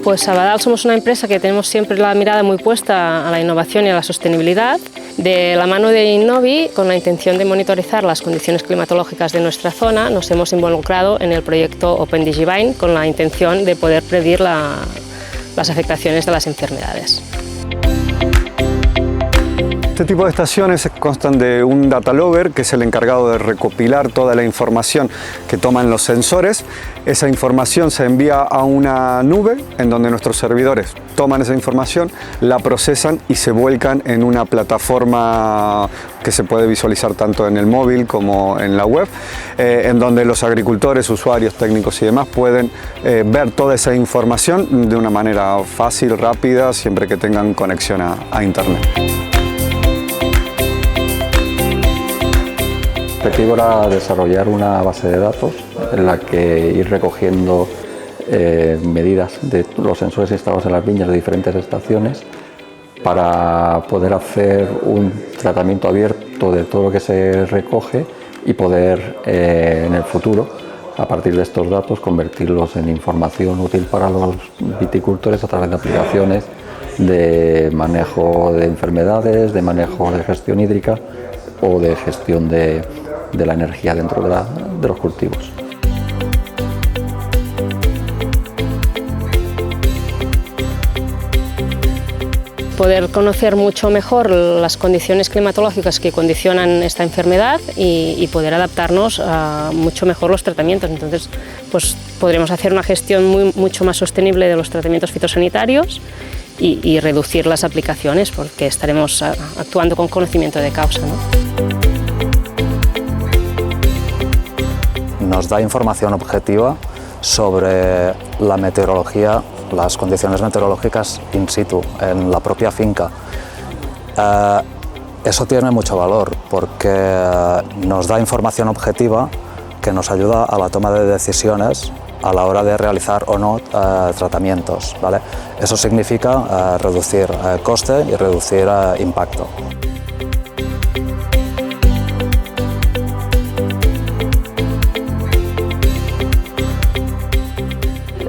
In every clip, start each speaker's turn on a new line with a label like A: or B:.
A: Pues Sabadell somos una empresa que tenemos siempre la mirada muy puesta a la innovación y a la sostenibilidad. De la mano de Innovi, con la intención de monitorizar las condiciones climatológicas de nuestra zona, nos hemos involucrado en el proyecto Open Digivine con la intención de poder prever las afectaciones de las enfermedades.
B: Este tipo de estaciones constan de un data logger, que es el encargado de recopilar toda la información que toman los sensores. Esa información se envía a una nube en donde nuestros servidores toman esa información, la procesan y se vuelcan en una plataforma que se puede visualizar tanto en el móvil como en la web, en donde los agricultores, usuarios, técnicos y demás pueden ver toda esa información de una manera fácil, rápida, siempre que tengan conexión a Internet.
C: El objetivo era desarrollar una base de datos en la que ir recogiendo medidas de los sensores instalados en las viñas de diferentes estaciones para poder hacer un tratamiento abierto de todo lo que se recoge y poder en el futuro, a partir de estos datos, convertirlos en información útil para los viticultores a través de aplicaciones de manejo de enfermedades, de manejo de gestión hídrica o de gestión de la energía dentro de los cultivos.
A: Poder conocer mucho mejor las condiciones climatológicas que condicionan esta enfermedad y poder adaptarnos a mucho mejor los tratamientos. Entonces, pues podremos hacer una gestión mucho más sostenible de los tratamientos fitosanitarios y reducir las aplicaciones, porque estaremos actuando con conocimiento de causa, ¿no?
D: Nos da información objetiva sobre la meteorología, las condiciones meteorológicas in situ, en la propia finca. Eso tiene mucho valor porque nos da información objetiva que nos ayuda a la toma de decisiones a la hora de realizar o no tratamientos, ¿vale? Eso significa reducir coste y reducir impacto.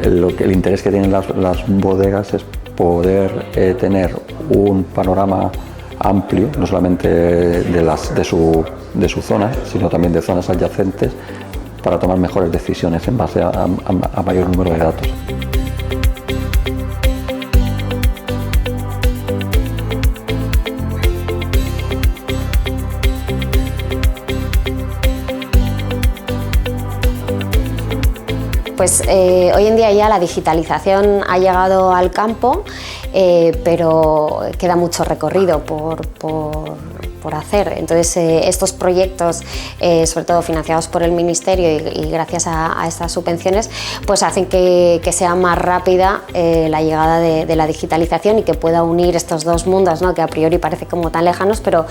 C: El interés que tienen las bodegas es poder tener un panorama amplio, no solamente de su zona, sino también de zonas adyacentes, para tomar mejores decisiones en base a mayor número de datos.
E: Pues hoy en día ya la digitalización ha llegado al campo, pero queda mucho recorrido por hacer. Entonces estos proyectos, sobre todo financiados por el Ministerio y gracias a estas subvenciones, pues hacen que sea más rápida la llegada de la digitalización y que pueda unir estos dos mundos, ¿no? Que a priori parece como tan lejanos, pero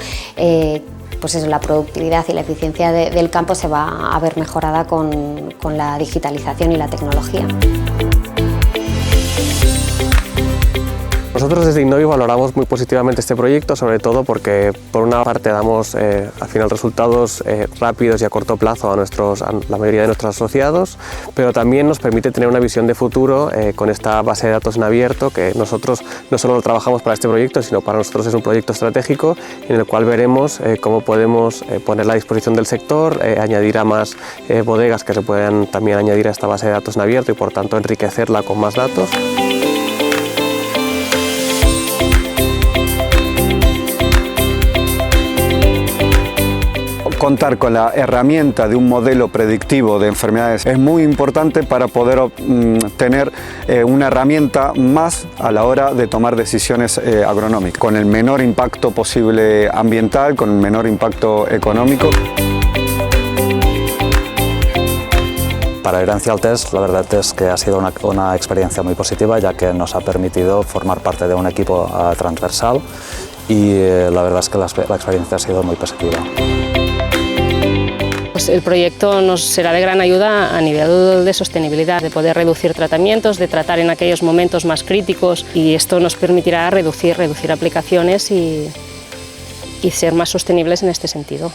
E: pues eso, la productividad y la eficiencia del campo se va a ver mejorada con la digitalización y la tecnología.
F: Nosotros desde Innovi valoramos muy positivamente este proyecto, sobre todo porque por una parte damos al final resultados rápidos y a corto plazo a la mayoría de nuestros asociados, pero también nos permite tener una visión de futuro con esta base de datos en abierto, que nosotros no solo lo trabajamos para este proyecto, sino para nosotros es un proyecto estratégico en el cual veremos cómo podemos ponerla a disposición del sector, añadir a más bodegas que se puedan también añadir a esta base de datos en abierto y por tanto enriquecerla con más datos.
B: Contar con la herramienta de un modelo predictivo de enfermedades es muy importante para poder tener una herramienta más a la hora de tomar decisiones agronómicas, con el menor impacto posible ambiental, con el menor impacto económico.
D: Para Herencia al Test, la verdad es que ha sido una experiencia muy positiva, ya que nos ha permitido formar parte de un equipo transversal y la verdad es que la experiencia ha sido muy positiva.
A: Pues el proyecto nos será de gran ayuda a nivel de sostenibilidad, de poder reducir tratamientos, de tratar en aquellos momentos más críticos, y esto nos permitirá reducir aplicaciones y ser más sostenibles en este sentido.